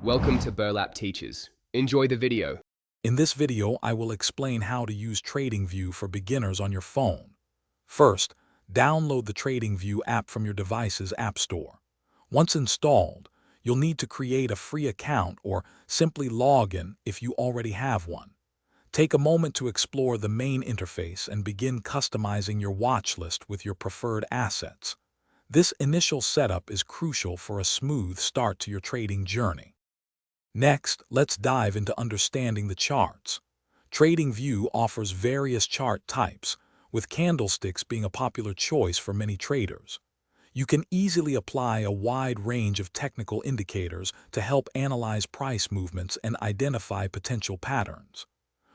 Welcome to Burlap Teachers. Enjoy the video. In this video, I will explain how to use TradingView for beginners on your phone. First, download the TradingView app from your device's App Store. Once installed, you'll need to create a free account or simply log in if you already have one. Take a moment to explore the main interface and begin customizing your watch list with your preferred assets. This initial setup is crucial for a smooth start to your trading journey. Next, let's dive into understanding the charts. TradingView offers various chart types, with candlesticks being a popular choice for many traders. You can easily apply a wide range of technical indicators to help analyze price movements and identify potential patterns.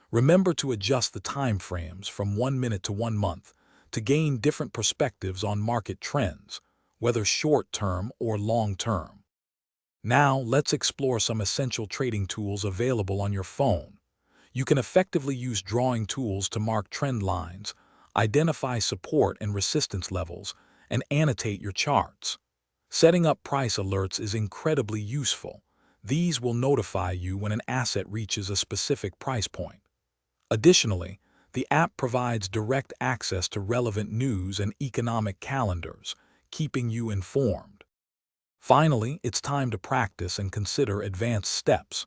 Remember to adjust the time frames from 1 minute to 1 month to gain different perspectives on market trends, whether short-term or long-term. Now, let's explore some essential trading tools available on your phone. You can effectively use drawing tools to mark trend lines, identify support and resistance levels, and annotate your charts. Setting up price alerts is incredibly useful. These will notify you when an asset reaches a specific price point. Additionally, the app provides direct access to relevant news and economic calendars, keeping you informed. Finally, it's time to practice and consider advanced steps.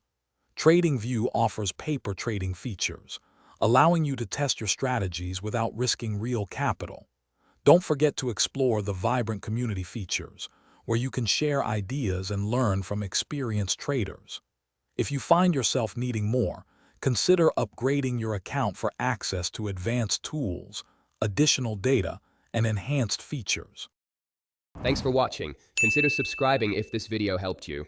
TradingView offers paper trading features, allowing you to test your strategies without risking real capital. Don't forget to explore the vibrant community features, where you can share ideas and learn from experienced traders. If you find yourself needing more, consider upgrading your account for access to advanced tools, additional data, and enhanced features. Thanks for watching. Consider subscribing if this video helped you.